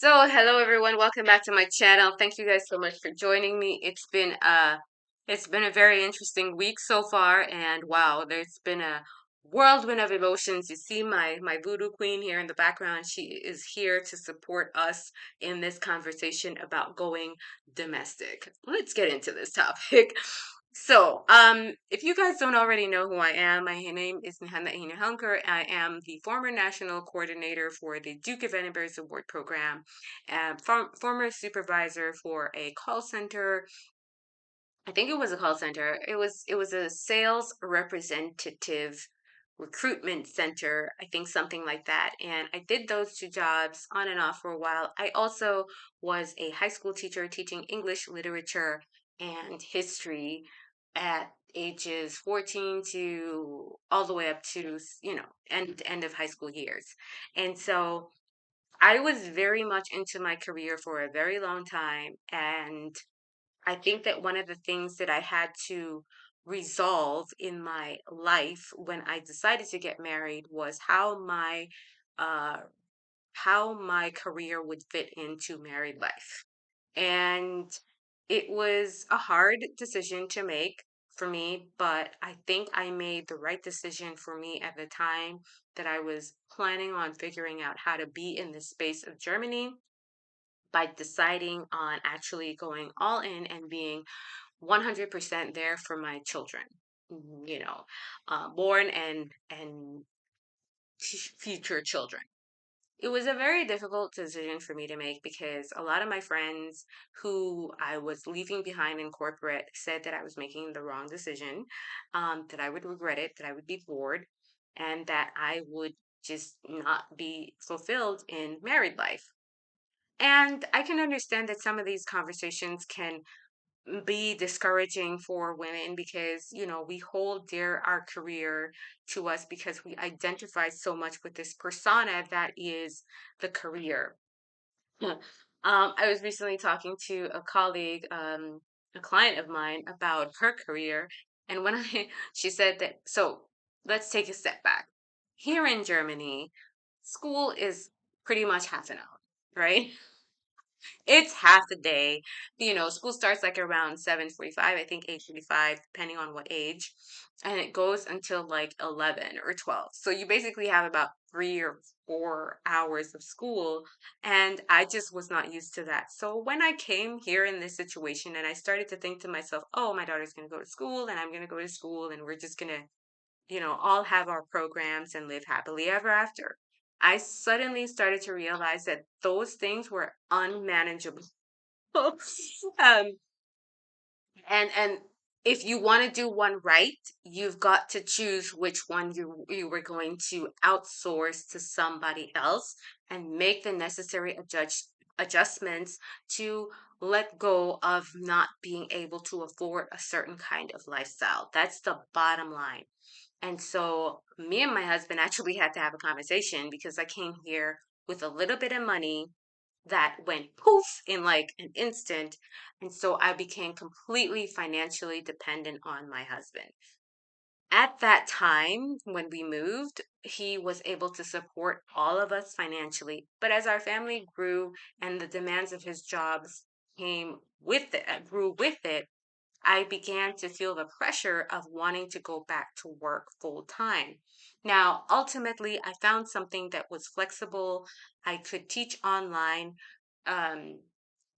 Hello everyone, welcome back to my channel. Thank you guys so much for joining me. It's been a very interesting week so far, and wow, there's been a whirlwind of emotions. You see my voodoo queen here in the background. She is here to support us in this conversation about going domestic. Let's get into this topic. If you guys don't already know who I am, my name is Nihana Hunker. I am the former national coordinator for the Duke of Edinburgh's Award Program, and former supervisor for a call center. I think it was a call center. It was a sales representative recruitment center. I think something like that. And I did those two jobs on and off for a while. I also was a high school teacher teaching English literature and history at ages 14 to all the way up to, end of high school years. And so I was very much into my career for a very long time, and I think that one of the things that I had to resolve in my life when I decided to get married was uh how my career would fit into married life. And it was a hard decision to make for me, but I think I made the right decision for me at the time that I was planning on figuring out how to be in the space of Germany by deciding on actually going all in and being 100% there for my children, you know, born and future children. It was a very difficult decision for me to make because a lot of my friends who I was leaving behind in corporate said that I was making the wrong decision, that I would regret it, that I would be bored, and that I would just not be fulfilled in married life. And I can understand that some of these conversations can be discouraging for women because, we hold dear our career to us because we identify so much with this persona that is the career. I was recently talking to a colleague, a client of mine, about her career, and she said that, so let's take a step back. Here in Germany, school is pretty much half an hour, right? It's half the day. School starts like around 7:45, I think 8:45, depending on what age. And it goes until like 11 or 12. So you basically have about 3 or 4 hours of school. And I just was not used to that. So when I came here in this situation and I started to think to myself, oh, my daughter's going to go to school and I'm going to go to school and we're just going to, all have our programs and live happily ever after. I suddenly started to realize that those things were unmanageable. um, and if you want to do one right, you've got to choose which one you were going to outsource to somebody else and make the necessary adjustments to let go of not being able to afford a certain kind of lifestyle. That's the bottom line. And so me and my husband actually had to have a conversation because I came here with a little bit of money that went poof in like an instant. And so I became completely financially dependent on my husband. At that time, when we moved, he was able to support all of us financially. But as our family grew and the demands of his jobs grew with it, I began to feel the pressure of wanting to go back to work full time. Now, ultimately, I found something that was flexible. I could teach online. Um,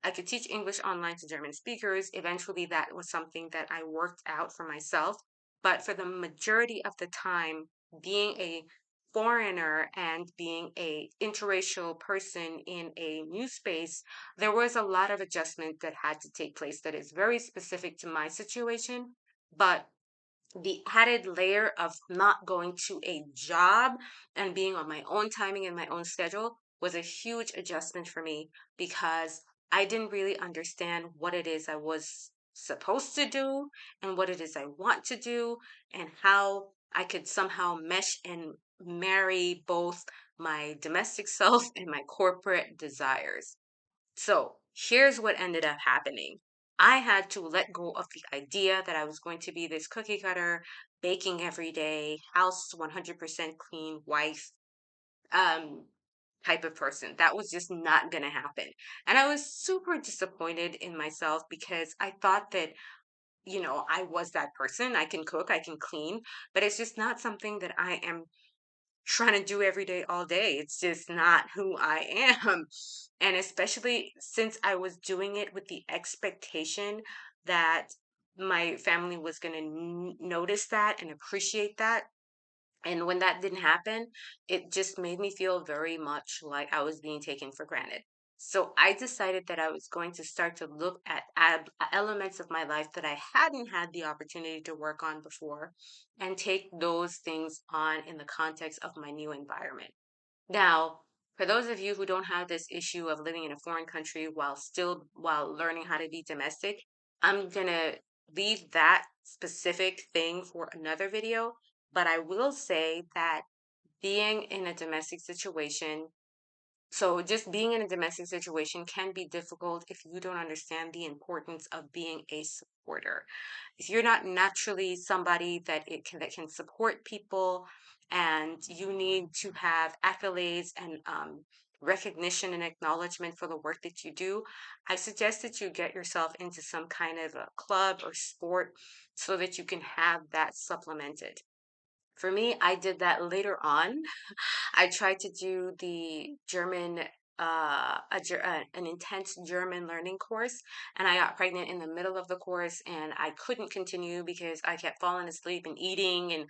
I could teach English online to German speakers. Eventually, that was something that I worked out for myself. But for the majority of the time, being a foreigner and being a interracial person in a new space, there was a lot of adjustment that had to take place that is very specific to my situation. But the added layer of not going to a job and being on my own timing and my own schedule was a huge adjustment for me because I didn't really understand what it is I was supposed to do and what it is I want to do and how I could somehow mesh and marry both my domestic self and my corporate desires. So here's what ended up happening. I had to let go of the idea that I was going to be this cookie cutter, baking every day, house 100% clean wife. Um, type of person. That was just not going to happen. And I was super disappointed in myself because I thought that, I was that person. I can cook, I can clean, but it's just not something that I am trying to do every day, all day. It's just not who I am. And especially since I was doing it with the expectation that my family was going to notice that and appreciate that. And when that didn't happen, it just made me feel very much like I was being taken for granted. So I decided that I was going to start to look at elements of my life that I hadn't had the opportunity to work on before and take those things on in the context of my new environment. Now, for those of you who don't have this issue of living in a foreign country while learning how to be domestic, I'm gonna leave that specific thing for another video, but I will say that being in a domestic situation, so just being in a domestic situation can be difficult if you don't understand the importance of being a supporter. If you're not naturally somebody that can support people, and you need to have accolades and recognition and acknowledgement for the work that you do, I suggest that you get yourself into some kind of a club or sport so that you can have that supplemented. For me, I did that later on. I tried to do the German, an intense German learning course, and I got pregnant in the middle of the course, and I couldn't continue because I kept falling asleep and eating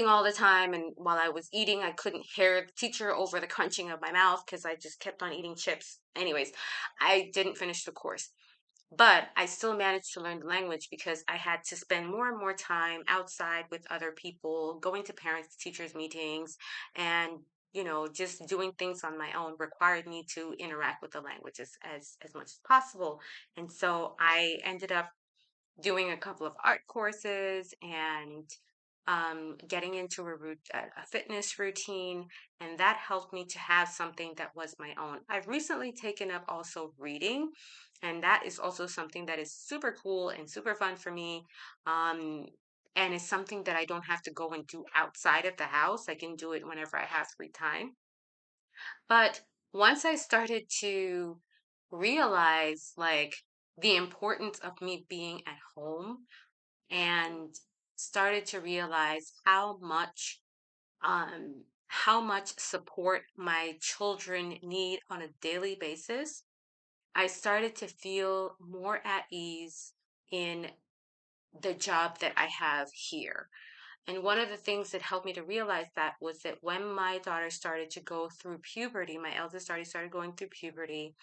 all the time. And while I was eating, I couldn't hear the teacher over the crunching of my mouth because I just kept on eating chips. Anyways, I didn't finish the course. But I still managed to learn the language because I had to spend more and more time outside with other people, going to parents, teachers meetings, and just doing things on my own required me to interact with the language as much as possible. And so I ended up doing a couple of art courses and getting into a fitness routine, and that helped me to have something that was my own. I've recently taken up also reading, and that is also something that is super cool and super fun for me. Um, and it's something that I don't have to go and do outside of the house. I can do it whenever I have free time. But once I started to realize like the importance of me being at home, and started to realize how much support my children need on a daily basis, I started to feel more at ease in the job that I have here. And one of the things that helped me to realize that was that when my daughter started to go through puberty, my eldest daughter started going through puberty,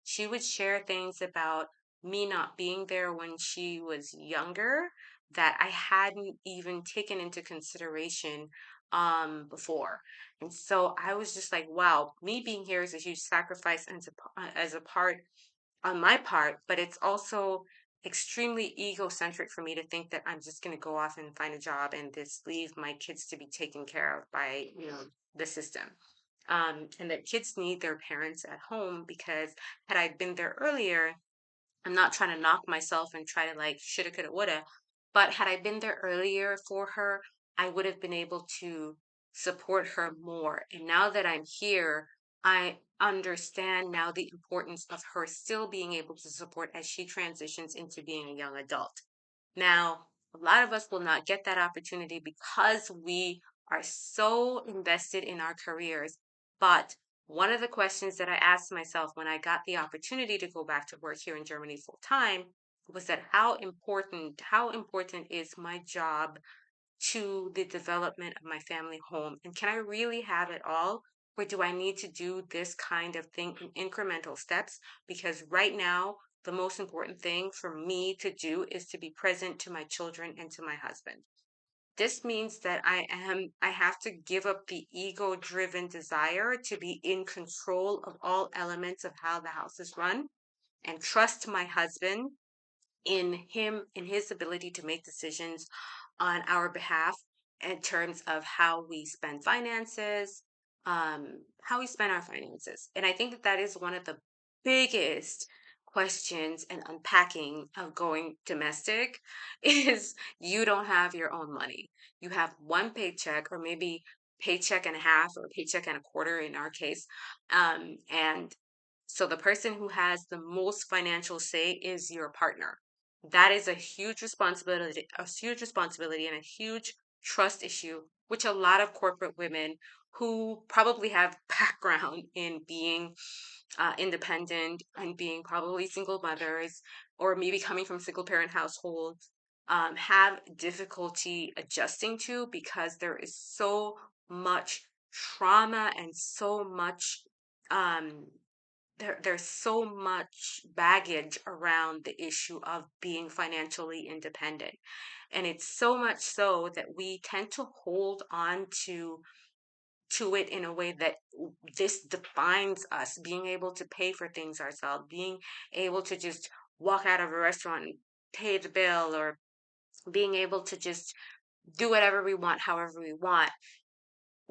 she would share things about me not being there when she was younger that I hadn't even taken into consideration before. And so I was just like, wow, me being here is a huge sacrifice and as a part on my part, but it's also extremely egocentric for me to think that I'm just going to go off and find a job and just leave my kids to be taken care of by, the system. And that kids need their parents at home because had I been there earlier, I'm not trying to knock myself and try to like shoulda, coulda, woulda. But had I been there earlier for her, I would have been able to support her more. And now that I'm here, I understand now the importance of her still being able to support as she transitions into being a young adult. Now, a lot of us will not get that opportunity because we are so invested in our careers. But one of the questions that I asked myself when I got the opportunity to go back to work here in Germany full time was that how important is my job to the development of my family home? And can I really have it all? Or do I need to do this kind of thing in incremental steps? Because right now, the most important thing for me to do is to be present to my children and to my husband. This means that I have to give up the ego driven desire to be in control of all elements of how the house is run and trust my husband in his ability to make decisions on our behalf in terms of how we spend our finances. And I think that that is one of the biggest questions and unpacking of going domestic is you don't have your own money. You have one paycheck or maybe paycheck and a half or a paycheck and a quarter in our case. And so the person who has the most financial say is your partner. That is a huge responsibility and a huge trust issue, which a lot of corporate women who probably have background in being independent and being probably single mothers or maybe coming from single parent households have difficulty adjusting to, because there is so much trauma and so much um, there's so much baggage around the issue of being financially independent. And it's so much so that we tend to hold on to it in a way that this defines us, being able to pay for things ourselves, being able to just walk out of a restaurant and pay the bill, or being able to just do whatever we want, however we want.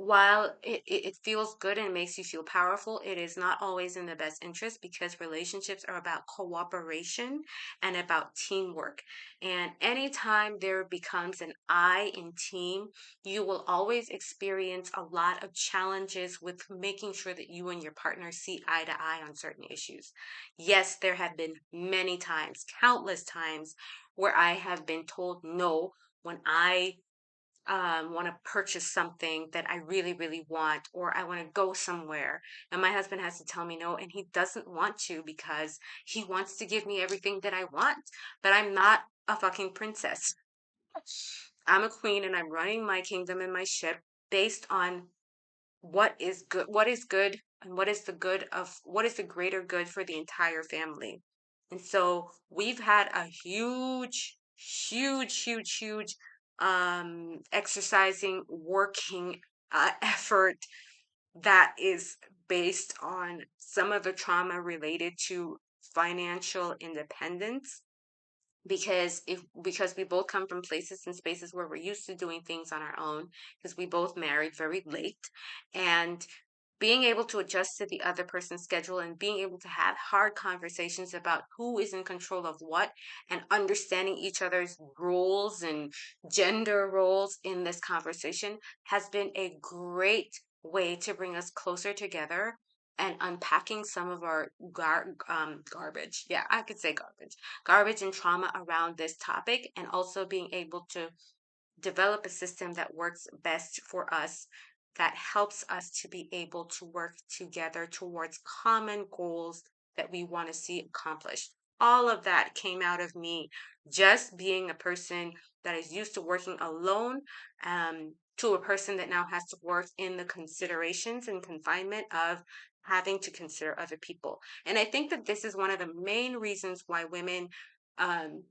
While it feels good and makes you feel powerful, it is not always in the best interest, because relationships are about cooperation and about teamwork. And anytime there becomes an I in team, you will always experience a lot of challenges with making sure that you and your partner see eye to eye on certain issues. Yes, there have been many times, countless times, where I have been told no when I want to purchase something that I really, really want, or I want to go somewhere. And my husband has to tell me no, and he doesn't want to, because he wants to give me everything that I want. But I'm not a fucking princess. I'm a queen, and I'm running my kingdom and my ship based on what is good, and what is the greater good for the entire family. And so we've had a huge exercising, working effort that is based on some of the trauma related to financial independence, because we both come from places and spaces where we're used to doing things on our own, because we both married very late. And being able to adjust to the other person's schedule and being able to have hard conversations about who is in control of what, and understanding each other's roles and gender roles in this conversation has been a great way to bring us closer together and unpacking some of our garbage. Yeah, I could say garbage and trauma around this topic, and also being able to develop a system that works best for us, that helps us to be able to work together towards common goals that we want to see accomplished. All of that came out of me just being a person that is used to working alone, to a person that now has to work in the considerations and confinement of having to consider other people. And I think that this is one of the main reasons why women um,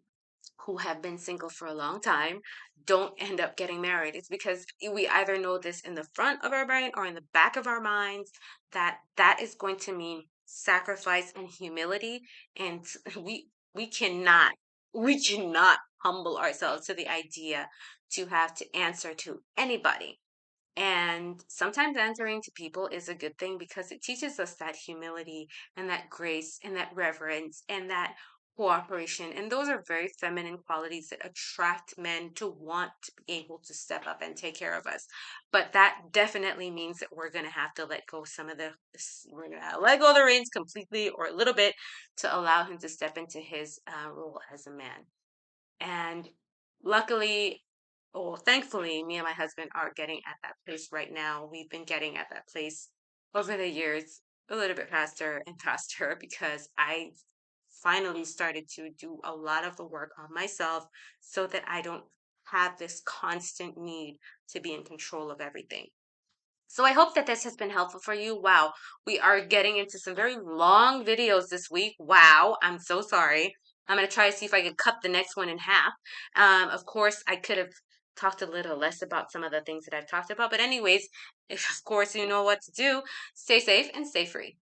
who have been single for a long time don't end up getting married. It's because we either know this in the front of our brain or in the back of our minds, that that is going to mean sacrifice and humility. And we cannot we cannot humble ourselves to the idea to have to answer to anybody. And sometimes answering to people is a good thing, because it teaches us that humility and that grace and that reverence and that cooperation. And those are very feminine qualities that attract men to want to be able to step up and take care of us. But that definitely means that we're going to have to let go we're going to let go of the reins completely, or a little bit, to allow him to step into his role as a man. And luckily, or thankfully, me and my husband are getting at that place right now. We've been getting at that place over the years a little bit faster and faster, because I finally started to do a lot of the work on myself, so that I don't have this constant need to be in control of everything. So I hope that this has been helpful for you. Wow, we are getting into some very long videos this week. Wow, I'm so sorry. I'm going to try to see if I can cut the next one in half. Of course, I could have talked a little less about some of the things that I've talked about. But anyways, of course, you know what to do. Stay safe and stay free.